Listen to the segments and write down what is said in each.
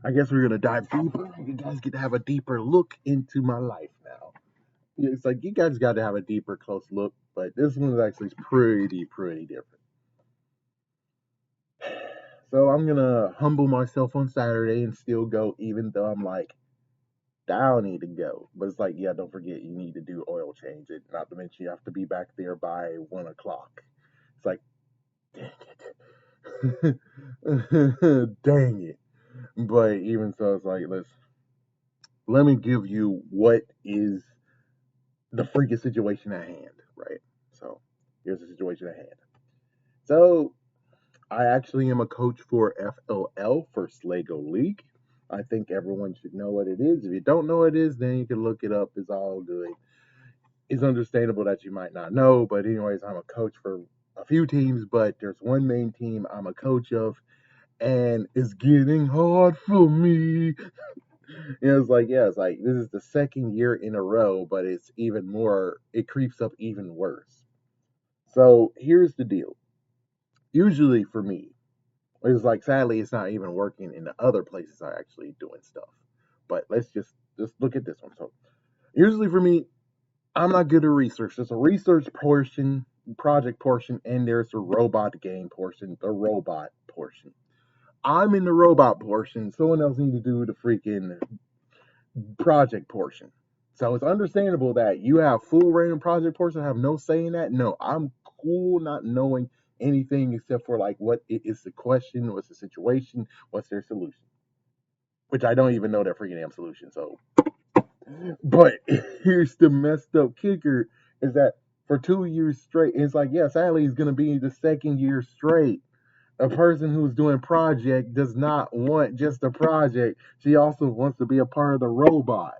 I guess we're gonna dive deeper. You guys get to have a deeper look into my life now. Yeah, it's like you guys got to have a deeper, close look, but this one is actually pretty different. So I'm gonna humble myself on Saturday and still go, even though I'm like, I don't need to go. But it's like, yeah, don't forget you need to do oil change. It not to mention you have to be back there by 1 o'clock. It's like, dang it, dang it. But even so, it's like let me give you what is the freaking situation at hand, right? So here's the situation at hand. So I actually am a coach for FLL, First Lego League. I think everyone should know what it is. If you don't know what it is, then you can look it up. It's all good. It's understandable that you might not know, but anyways, I'm a coach for a few teams, but there's one main team I'm a coach of, and it's getting hard for me. It's like, yeah, it's like this is the second year in a row, but it's even more, it creeps up even worse. So here's the deal. Usually for me, it's like sadly it's not even working in the other places I actually doing stuff. But let's just look at this one. So usually for me, I'm not good at research. There's a research portion, project portion, and there's a robot game portion, the robot portion. I'm in the robot portion. Someone else needs to do the freaking project portion. So it's understandable that you have full random project portion, have no say in that. No, I'm cool not knowing anything except for like what is the question, what's the situation, what's their solution. Which I don't even know their freaking damn solution. So but here's the messed up kicker is that for 2 years straight, it's like, yeah, sadly it's gonna be the second year straight. A person who's doing project does not want just a project. She also wants to be a part of the robot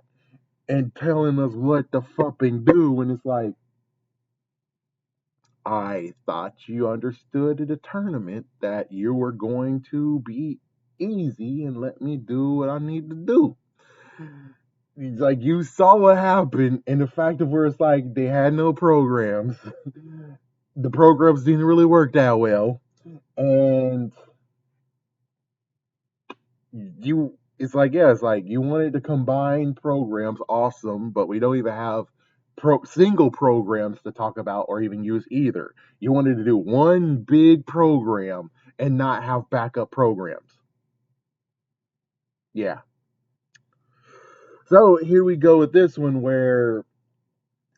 and telling us what the fucking do. And it's like, I thought you understood at the tournament that you were going to be easy and let me do what I need to do. Like you saw what happened, and the fact of where it's like they had no programs. The programs didn't really work that well, and you it's like, yeah, it's like you wanted to combine programs, awesome, but we don't even have single programs to talk about or even use either. You wanted to do one big program and not have backup programs. Yeah. So here we go with this one where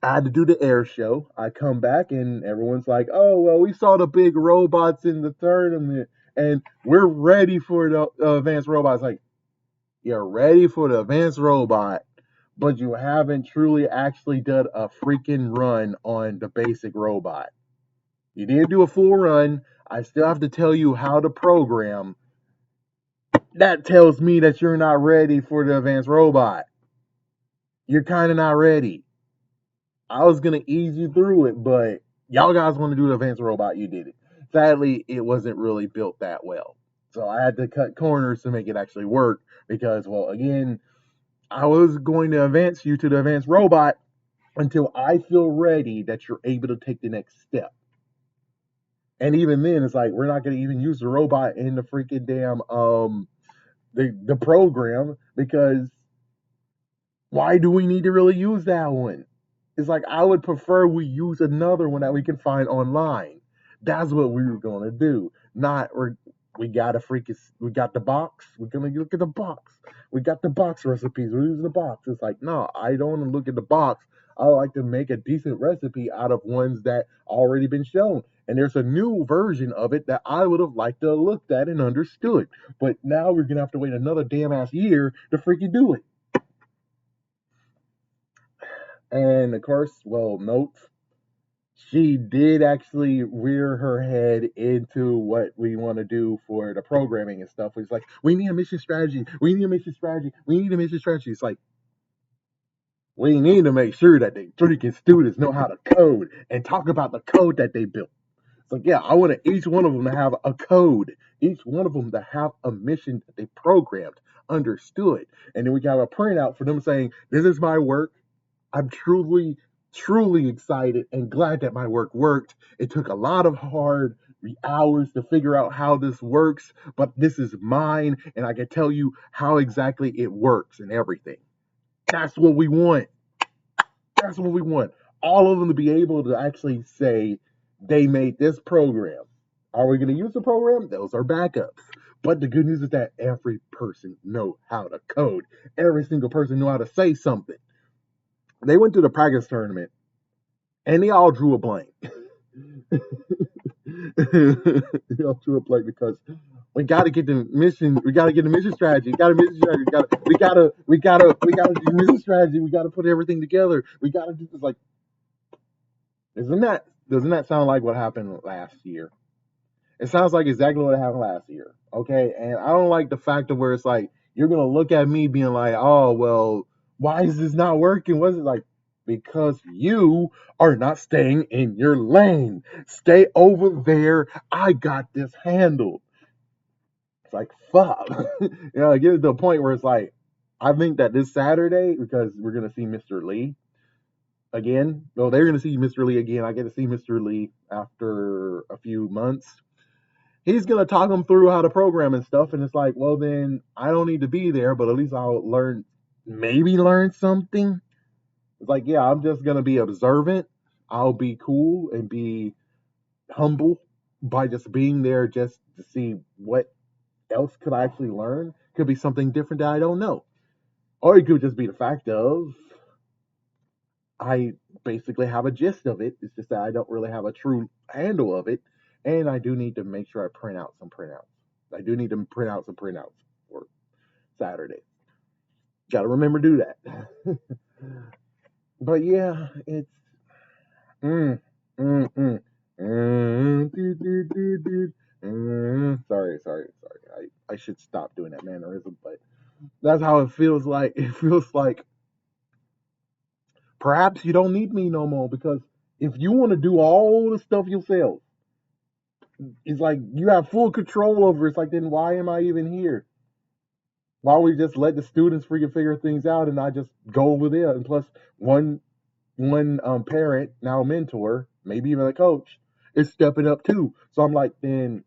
I had to do the air show. I come back and everyone's like, "Oh well, we saw the big robots in the tournament, and we're ready for the advanced robots." Like, you're ready for the advanced robot, but you haven't truly actually done a freaking run on the basic robot. You didn't do a full run. I still have to tell you how to program. That tells me that you're not ready for the advanced robot. You're kind of not ready. I was gonna ease you through it, but y'all guys want to do the advanced robot. You did it. Sadly, it wasn't really built that well, so I had to cut corners to make it actually work. Because, well, again, I was going to advance you to the advanced robot until I feel ready that you're able to take the next step. And even then, it's like we're not going to even use the robot in the freaking damn the program because why do we need to really use that one? It's like I would prefer we use another one that we can find online. That's what we were gonna do. Not we got a freaking we got the box. We're gonna look at the box. We got the box recipes. We're using the box. It's like no, I don't want to look at the box. I like to make a decent recipe out of ones that already been shown. And there's a new version of it that I would have liked to have looked at and understood. But now we're gonna have to wait another damn ass year to freaking do it. And of course, well, note she did actually rear her head into what we want to do for the programming and stuff. It's like, we need a mission strategy. We need a mission strategy. We need a mission strategy. It's like, we need to make sure that the freaking students know how to code and talk about the code that they built. It's like, yeah, I want each one of them to have a code, each one of them to have a mission that they programmed, understood. And then we got a printout for them saying, this is my work. I'm truly excited and glad that my work worked. It took a lot of hard hours to figure out how this works, but this is mine, and I can tell you how exactly it works and everything. That's what we want. That's what we want. All of them to be able to actually say they made this program. Are we going to use the program? Those are backups. But the good news is that every person know how to code. Every single person know how to say something. They went to the practice tournament and they all drew a blank. They all drew a blank because we got to get the mission. We got to get the mission strategy. We got a mission strategy. We got to do mission strategy. We got to put everything together. We got to do this. Like, doesn't that sound like what happened last year? It sounds like exactly what happened last year. Okay, and I don't like the fact of where it's like you're gonna look at me being like, oh well, why is this not working? Was it like because you are not staying in your lane? Stay over there. I got this handled. It's like fuck. I get to the point where it's like I think that this Saturday because we're gonna see Mr. Lee again. Well, they're gonna see Mr. Lee again. I get to see Mr. Lee after a few months. He's gonna talk them through how to program and stuff, and it's like, well, then I don't need to be there, but at least I'll maybe learn something. It's like, yeah, I'm just gonna be observant. I'll be cool and be humble by just being there, just to see what else could I actually learn. Could be something different that I don't know, or it could just be the fact of I basically have a gist of it. It's just that I don't really have a true handle of it, and I do need to make sure I print out some printouts. I do need to print out some printouts for Saturday. Got to remember to do that. But yeah, it's mm, mm, mm, sorry. I should stop doing that mannerism, but that's how it feels like. It feels like perhaps you don't need me no more because if you want to do all the stuff yourself, it's like you have full control over it. It's like, then why am I even here? Why don't we just let the students freaking figure things out and I just go over there? And plus, one parent, now mentor, maybe even a coach, is stepping up too. So I'm like, then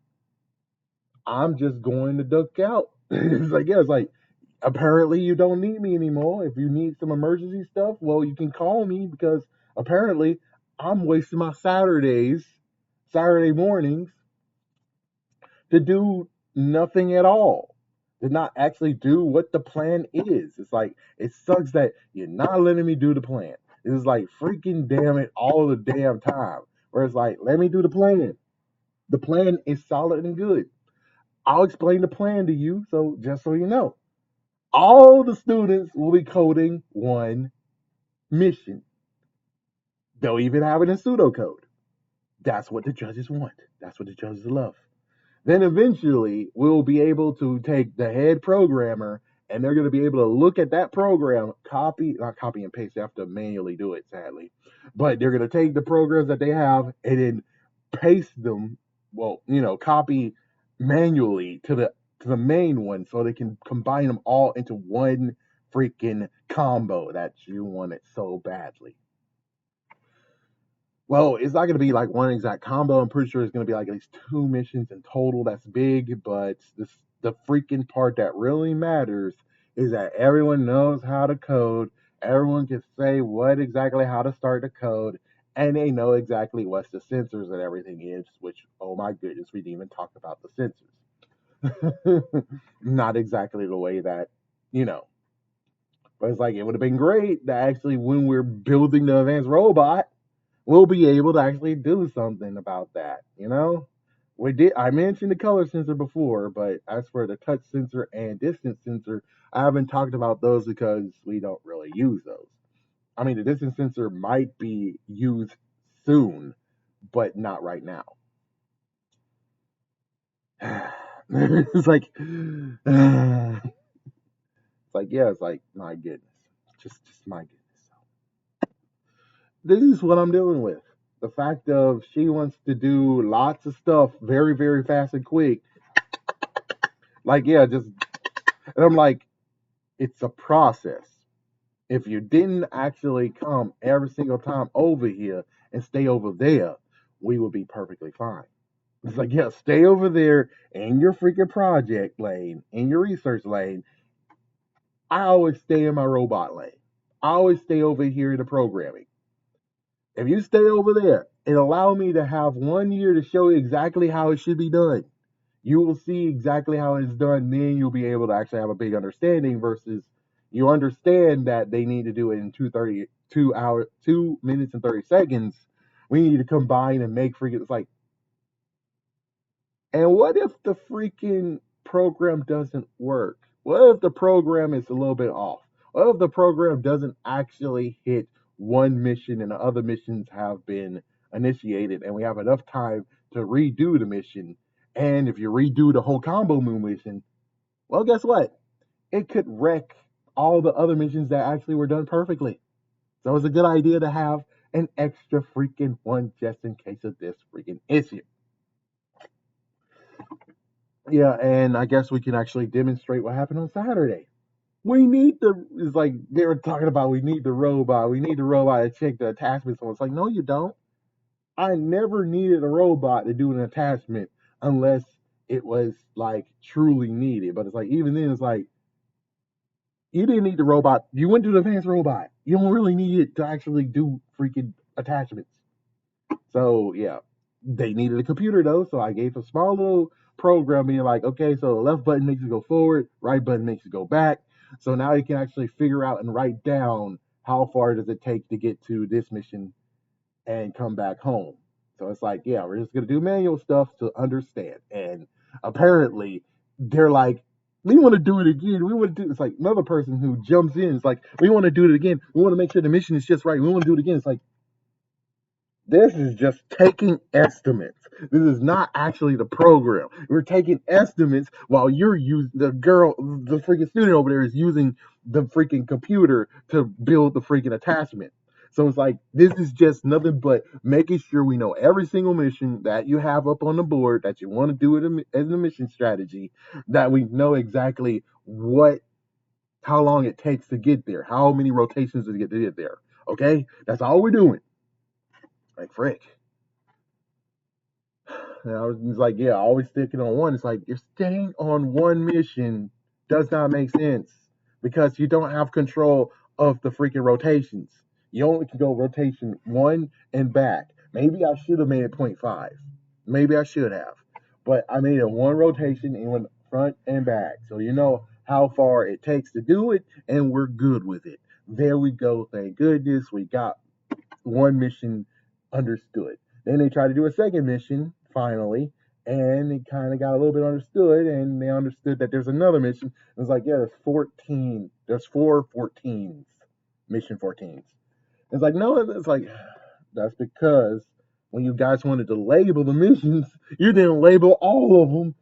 I'm just going to duck out. It's like apparently you don't need me anymore. If you need some emergency stuff, well, you can call me because apparently I'm wasting my Saturday mornings to do nothing at all, to not actually do what the plan is. It's like, it sucks that you're not letting me do the plan. It's like, freaking damn it, all the damn time. Where it's like, let me do the plan. The plan is solid and good. I'll explain the plan to you, so just so you know. All the students will be coding one mission. They'll even have it in pseudocode. That's what the judges want. That's what the judges love. Then eventually we'll be able to take the head programmer and they're going to be able to look at that program, not copy and paste, they have to manually do it, sadly. But they're going to take the programs that they have and then paste them, well, copy manually to the main one so they can combine them all into one freaking combo that you wanted so badly. Well, it's not going to be like one exact combo. I'm pretty sure it's going to be like at least two missions in total. That's big, but the freaking part that really matters is that everyone knows how to code. Everyone can say what exactly how to start the code, and they know exactly what the sensors and everything is. Which, oh my goodness, we didn't even talk about the sensors. Not exactly the way that you know. But it's like it would have been great that actually when we're building the advanced robot we'll be able to actually do something about that. I mentioned the color sensor before, but as for the touch sensor and distance sensor, I haven't talked about those because we don't really use those. I mean, the distance sensor might be used soon, but not right now. It's like, it's like, yeah, it's like, my goodness, just my goodness. This is what I'm dealing with. The fact of she wants to do lots of stuff very, very fast and quick. Like, yeah, and I'm like, it's a process. If you didn't actually come every single time over here and stay over there, we would be perfectly fine. It's like, yeah, stay over there in your freaking project lane, in your research lane. I always stay in my robot lane. I always stay over here in the programming. If you stay over there and allow me to have 1 year to show you exactly how it should be done, you will see exactly how it's done. Then you'll be able to actually have a big understanding versus you understand that they need to do it in 2 minutes and 30 seconds. We need to combine and make freaking, it's like, and what if the freaking program doesn't work? What if the program is a little bit off? What if the program doesn't actually hit one mission and the other missions have been initiated and we have enough time to redo the mission? And if you redo the whole combo moon mission, well, guess what? It could wreck all the other missions that actually were done perfectly. So it's a good idea to have an extra freaking one just in case of this freaking issue. Yeah, and I guess we can actually demonstrate what happened on Saturday. We need the, it's like they were talking about, we need the robot. We need the robot to check the attachments. So it's like, no, you don't. I never needed a robot to do an attachment unless it was like truly needed. But it's like, even then, it's like, you didn't need the robot. You went to the advanced robot. You don't really need it to actually do freaking attachments. So yeah, they needed a computer though, so I gave a small little program being like, okay, so the left button makes it go forward, right button makes it go back. So now you can actually figure out and write down how far does it take to get to this mission and come back home. So it's like, yeah, we're just gonna do manual stuff to understand. And apparently they're like, we want to do it again. We want to do, it's like another person who jumps in. It's like, we want to do it again. We want to make sure the mission is just right. We want to do it again. It's like, this is just taking estimates. This is not actually the program. We're taking estimates while you're using, the girl, the freaking student over there is using the freaking computer to build the freaking attachment. So it's like, this is just nothing but making sure we know every single mission that you have up on the board that you want to do it as a mission strategy, that we know exactly how long it takes to get there, how many rotations to get there. Okay? That's all we're doing. Like, frick. And I was like, yeah, always sticking on one. It's like you're staying on one mission does not make sense because you don't have control of the freaking rotations. You only can go rotation one and back. Maybe I should have made it point 0.5. Maybe I should have. But I made it one rotation and went front and back. So you know how far it takes to do it, and we're good with it. There we go. Thank goodness we got one mission understood. Then they tried to do a second mission finally, and it kind of got a little bit understood, and they understood that there's another mission. It was like, yeah, there's 14. There's 4 14s, mission 14s. It's like, no, it's like, that's because when you guys wanted to label the missions, you didn't label all of them.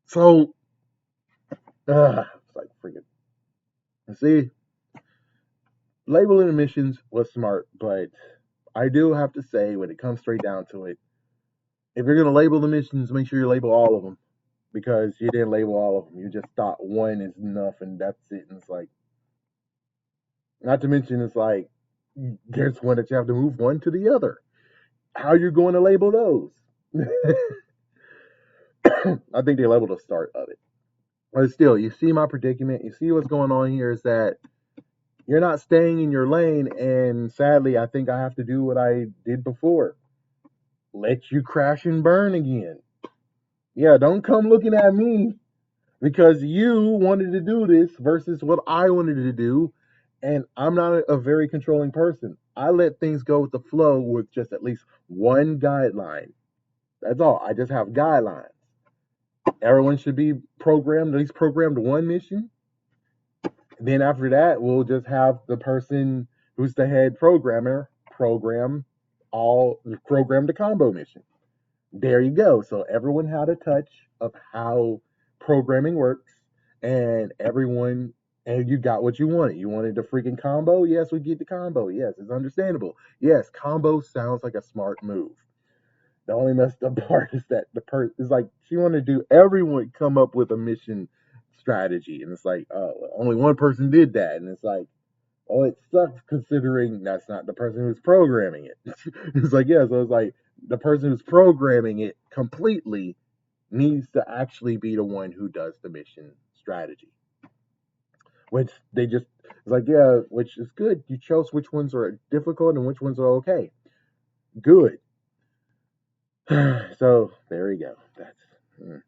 So, it's like freaking. See, labeling the missions was smart, but I do have to say, when it comes straight down to it, if you're gonna label the missions, make sure you label all of them because you didn't label all of them. You just thought one is enough and that's it. And it's like, not to mention, it's like there's one that you have to move one to the other. How are you going to label those? I think they labeled the start of it, but still, you see my predicament. You see what's going on here is that you're not staying in your lane, and sadly, I think I have to do what I did before: let you crash and burn again. Yeah, don't come looking at me because you wanted to do this versus what I wanted to do. And I'm not a very controlling person. I let things go with the flow with just at least one guideline. That's all. I just have guidelines. Everyone should be programmed, at least programmed one mission. Then after that, we'll just have the person who's the head programmer program the combo mission. There you go. So everyone had a touch of how programming works, and you got what you wanted. You wanted the freaking combo? Yes, we get the combo. Yes, it's understandable. Yes, combo sounds like a smart move. The only messed up part is that the person is like, she wanted to do everyone come up with a mission strategy, and it's like, oh, only one person did that, and it's like, Oh, it sucks considering that's not the person who's programming it. It's like, yeah, so it's like the person who's programming it completely needs to actually be the one who does the mission strategy. Which they just, it's like, yeah, which is good. You chose which ones are difficult and which ones are okay. Good. So there we go. That's